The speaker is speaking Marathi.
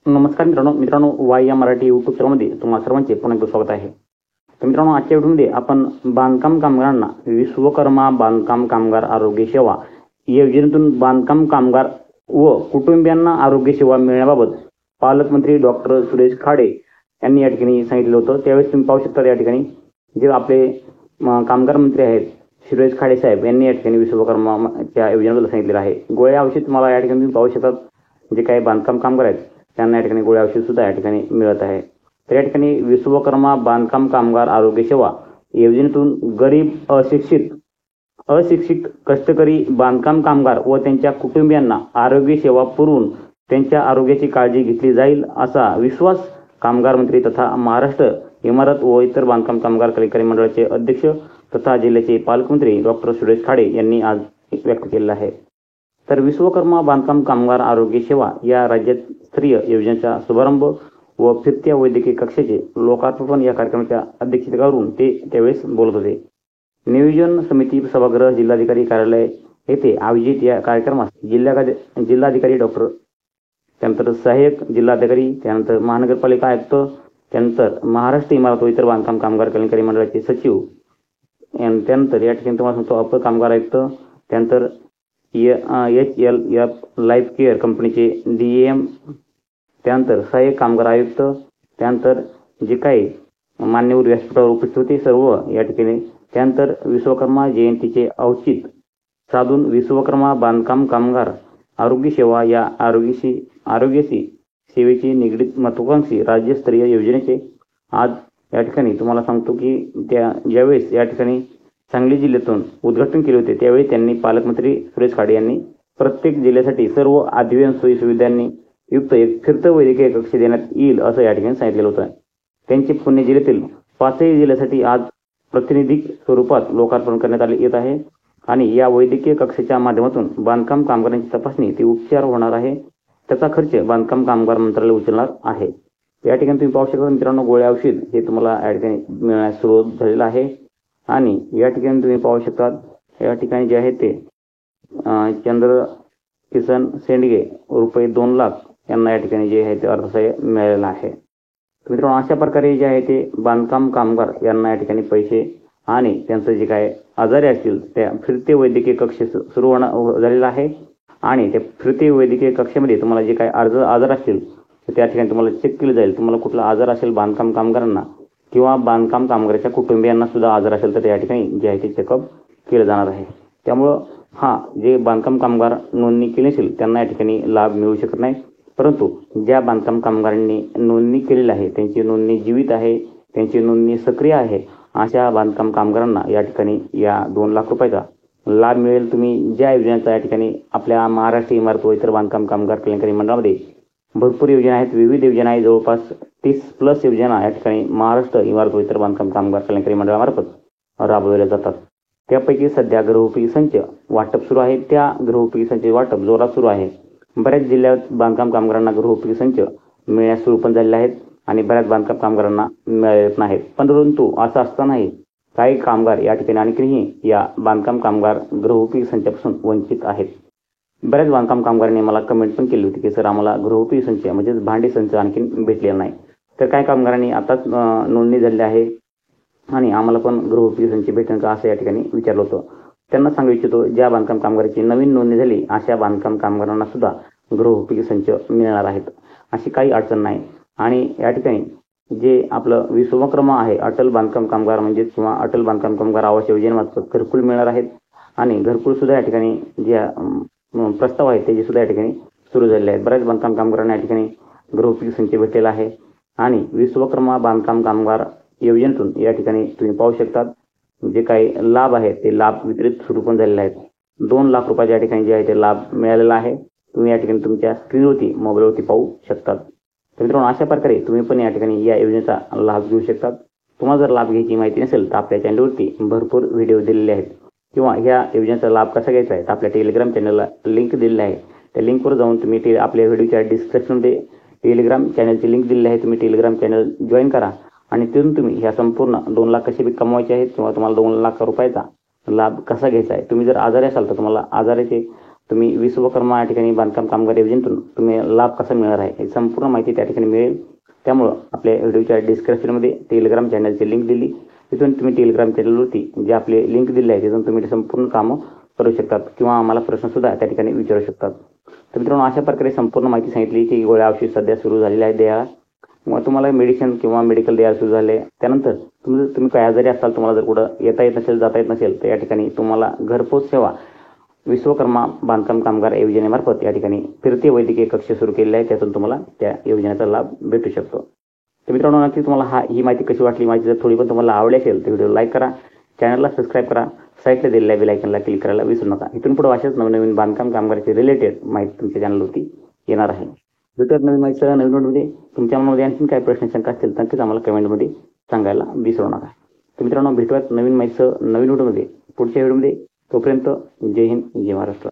नमस्कार मित्रांनो वाय या मराठी यूट्यूब चॅनलमध्ये तुम्हाला सर्वांचे पुन्हा एकदा स्वागत आहे. तर मित्रांनो, आजच्या व्हिडिओमध्ये आपण बांधकाम कामगारांना विश्वकर्मा बांधकाम कामगार आरोग्य सेवा या योजनेतून बांधकाम कामगार व कुटुंबियांना आरोग्य सेवा मिळण्याबाबत पालकमंत्री डॉक्टर सुरेश खाडे यांनी या ठिकाणी सांगितलं होतं. त्यावेळेस तुम्ही पाहू शकता या ठिकाणी जे आपले कामगार मंत्री आहेत सुरेश खाडे साहेब यांनी या ठिकाणी विश्वकर्माच्या योजनेबद्दल सांगितलेलं आहे. गोळ्या औषध तुम्हाला या ठिकाणी तुम्ही पाहू शकता, जे काही बांधकाम कामगार आहेत त्यांना या ठिकाणी गोळ्या औषध सुद्धा या ठिकाणी मिळत आहे. तर या ठिकाणी विश्वकर्मा बांधकाम कामगार आरोग्य सेवा योजनेतून गरीब अशिक्षित कष्टकरी बांधकाम कामगार व त्यांच्या कुटुंबियांना आरोग्य सेवा पुरवून त्यांच्या आरोग्याची काळजी घेतली जाईल असा विश्वास कामगार मंत्री तथा महाराष्ट्र इमारत व इतर बांधकाम कामगार कार्यकारी मंडळाचे अध्यक्ष तथा जिल्ह्याचे पालकमंत्री डॉक्टर सुरेश खाडे यांनी आज व्यक्त केलेला आहे. तर विश्वकर्मा बांधकाम कामगार आरोग्य सेवा या राज्यस्तरीय योजनेचा शुभारंभ व फिरत्या वैद्यकीय कक्षाचे लोकार्पण या कार्यक्रमाच्या अध्यक्षतेवरून ते त्यावेळेस बोलत होते. नियोजन समिती सभागृह जिल्हाधिकारी कार्यालय येथे आयोजित या कार्यक्रमास जिल्हाधिकारी डॉक्टर, त्यानंतर सहाय्यक जिल्हाधिकारी, त्यानंतर महानगरपालिका आयुक्त, त्यानंतर महाराष्ट्र इमारत व इतर बांधकाम कामगार कार्यकारी मंडळाचे सचिव, त्यानंतर या ठिकाणी तुम्हाला सांगतो अपर कामगार आयुक्त, त्यानंतर HLF लाईफ केअर कंपनीचे DAM, त्यानंतर सहाय्यक कामगार आयुक्त, त्यानंतर जे काही मान्यवर व्यासपीठावर उपस्थित होते सर्व या ठिकाणी, त्यानंतर विश्वकर्मा जयंतीचे औचित्य साधून विश्वकर्मा बांधकाम कामगार आरोग्य सेवा या आरोग्याशी सेवेची निगडीत महत्त्वाकांक्षी राज्यस्तरीय योजनेचे आज या ठिकाणी तुम्हाला सांगतो की ज्यावेळेस या ठिकाणी सांगली जिल्ह्यातून उद्घाटन केले होते त्यावेळी त्यांनी पालकमंत्री सुरेश खाडे यांनी प्रत्येक जिल्ह्यासाठी सर्व आदिवासी सोयी सुविधांनी युक्त एक फिरतं वैद्यकीय कक्ष देण्यात येईल असं या ठिकाणी सांगितलेलं होतं. त्यांचे पुणे जिल्ह्यातील 5ही जिल्ह्यासाठी आज प्रातिनिधिक स्वरूपात लोकार्पण करण्यात येत आहे आणि या वैद्यकीय कक्षाच्या माध्यमातून बांधकाम कामगारांची तपासणी ते उपचार होणार आहे. त्याचा खर्च बांधकाम कामगार मंत्रालय उचलणार आहे. या ठिकाणी तुम्ही पाहू शकता मित्रांनो, गोळ्या औषध हे तुम्हाला या ठिकाणी मिळण्यास सुरुवात झालेला आहे आणि या ठिकाणी तुम्ही पाहू शकता या ठिकाणी जे आहे ते चंद्र किसन सेंडगे रुपये 2 लाख यांना या ठिकाणी जे आहे ते अर्थसहाय्य मिळालेलं आहे. मित्रांनो, अशा प्रकारे जे आहे ते बांधकाम कामगार यांना या ठिकाणी पैसे आणि त्यांचं जे काय आजारी असतील त्या फिरते वैद्यकीय कक्ष सुरू झालेला आहे आणि त्या फिरते वैद्यकीय कक्षामध्ये तुम्हाला जे काय आजार असतील त्या ठिकाणी तुम्हाला चेक केलं जाईल. तुम्हाला कुठला आजार असेल बांधकाम कामगारांना किंवा बांधकाम कामगाराच्या कुटुंबियांना सुद्धा आजार असेल तर या ठिकाणी जे आहे ते चेकअप केलं जाणार आहे. त्यामुळं जे बांधकाम कामगार नोंदणी केली असेल त्यांना या ठिकाणी लाभ मिळू शकत नाही, परंतु ज्या बांधकाम कामगारांनी नोंदणी केलेली आहे, त्यांची नोंदणी जीवित आहे, त्यांची नोंदणी सक्रिय आहे, अशा बांधकाम कामगारांना या ठिकाणी या 2 लाख रुपयाचा लाभ मिळेल. तुम्ही ज्या योजनेचा या ठिकाणी आपल्या महाराष्ट्र इमारत व इतर बांधकाम कामगार कल्याणकारी मंडळामध्ये भरपूर योजना आहेत, विविध योजना आहेत, जवळपास 30+ योजना या ठिकाणी महाराष्ट्र इमारत व इतर बांधकाम कामगार कल्याणकारी मंडळामार्फत राबवल्या जातात. त्यापैकी सध्या गृहोपयोगी संच वाटप सुरू आहे. त्या गृहोपयोगी संच वाटप जोरात सुरू आहे. बऱ्याच जिल्ह्यात बांधकाम कामगारांना गृहोपयोगी संच मिळण्यास सुरू पण झालेले आहेत आणि बऱ्याच बांधकाम कामगारांना मिळत नाहीत. परंतु असं असतानाही काही कामगार या ठिकाणी आणखीनही या बांधकाम कामगार गृहोपयोगी संचापासून वंचित आहेत. बऱ्याच बांधकाम कामगारांनी मला कमेंट पण केली होती की सर आम्हाला गृहोपयोगी संच म्हणजेच भांडी संच आणखीन भेटलेला नाही. तर काही कामगारांनी आताच नोंदणी झाली आहे आणि आम्हाला पण गृहोपयोगी संच भेटेल का असं या ठिकाणी विचारलं होतं. त्यांना सांगू इच्छितो, ज्या बांधकाम कामगाराची नवीन नोंदणी झाली अशा बांधकाम कामगारांना सुद्धा गृहोपयोगी संच मिळणार आहेत. अशी काही अडचण नाही. आणि या ठिकाणी जे आपलं विश्वकर्मा आहे अटल बांधकाम कामगार म्हणजेच किंवा अटल बांधकाम कामगार आवास योजनेमार्फत घरकुल मिळणार आहेत आणि घरकुल सुद्धा या ठिकाणी ज्या प्रस्ताव आहेत त्याचे सुद्धा या ठिकाणी सुरू झालेले आहेत. बऱ्याच बांधकाम कामगारांना या ठिकाणी गृहोपयोगी संच भेटलेला आहे आणि विश्वकर्मा बांधकाम कामगार योजनेतून या ठिकाणी तुम्ही पाहू शकता जे काही लाभ आहेत ते लाभ वितरित सुरू पण झालेले आहेत. 2 लाख रुपयाच्या या ठिकाणी जे आहे ते लाभ मिळालेला आहे. तुम्ही या ठिकाणी तुमच्या स्क्रीनवरती मोबाईलवरती पाहू शकतात. तर मित्रांनो, अशा प्रकारे तुम्ही पण या ठिकाणी या योजनेचा लाभ घेऊ शकतात. तुम्हाला जर लाभ घ्यायची माहिती नसेल तर आपल्या चॅनलवरती भरपूर व्हिडिओ दिलेले आहेत किंवा ह्या योजनेचा लाभ कसा घ्यायचा आहे तर आपल्या टेलिग्राम चॅनलला लिंक दिलेली आहे. त्या लिंकवर जाऊन तुम्ही आपल्या व्हिडिओच्या डिस्क्रिप्शनमध्ये टेलिग्राम चॅनलची लिंक दिलेली आहे. तुम्ही टेलिग्राम चॅनल जॉईन करा आणि तिथून तुम्ही ह्या संपूर्ण 2 लाख कसे बी कमवायचे आहेत किंवा तुम्हाला 2 लाख रुपयाचा लाभ कसा घ्यायचा आहे. तुम्ही जर आजारी असाल तर तुम्हाला आजाराचे तुम्ही विश्वकर्मा या ठिकाणी बांधकाम कामगार योजनेतून तुम्ही लाभ कसा मिळणार आहे ही संपूर्ण माहिती त्या ठिकाणी मिळेल. त्यामुळं आपल्या व्हिडिओच्या डिस्क्रिप्शनमध्ये टेलिग्राम चॅनलची लिंक दिली, तिथून तुम्ही टेलिग्राम चॅनलवरती जे आपले लिंक दिले आहे तिथून तुम्ही संपूर्ण कामं करू शकतात किंवा आम्हाला प्रश्नसुद्धा त्या ठिकाणी विचारू शकतात. तर मित्रांनो, अशा प्रकारे संपूर्ण माहिती सांगितली की गोळ्या औषध सध्या सुरू झालेल्या आहे द्या, मग तुम्हाला मेडिसिन किंवा मेडिकल द्यायला सुरू झाले. त्यानंतर तुम्ही काय आजारी असाल, तुम्हाला जर कुठं येता येत नसेल, जाता येत नसेल, तर या ठिकाणी तुम्हाला घरपोच सेवा विश्वकर्मा बांधकाम कामगार योजनेमार्फत या ठिकाणी फिरते वैद्यकीय कक्ष सुरू केलेले आहे. त्यातून तुम्हाला त्या योजनेचा लाभ भेटू शकतो. तर मित्रांनो, नक्की तुम्हाला ही माहिती कशी वाटली, माहिती जर थोडी पण तुम्हाला आवडली असेल तर व्हिडिओ लाईक करा, चॅनलला सबस्क्राईब करा, साईडला दिलेल्या बेल आयकॉनला क्लिक करायला विसरू नका. इथून पुढे अशाच नवनवीन बांधकाम कामगाराची रिलेटेड माहिती तुमच्या चॅनलवरती येणार आहे. जर नवीन माहितीचा नवीन नोटमध्ये तुमच्या मनामध्ये आणखी काही प्रश्न शंका असतील तर नक्कीच आम्हाला कमेंटमध्ये सांगायला विसरू नका. तर मित्रांनो, भेटूयात नवीन माहितीचं नवीन व्हिडिओमध्ये पुढच्या व्हिडिओमध्ये. तोपर्यंत जय हिंद, जय महाराष्ट्र.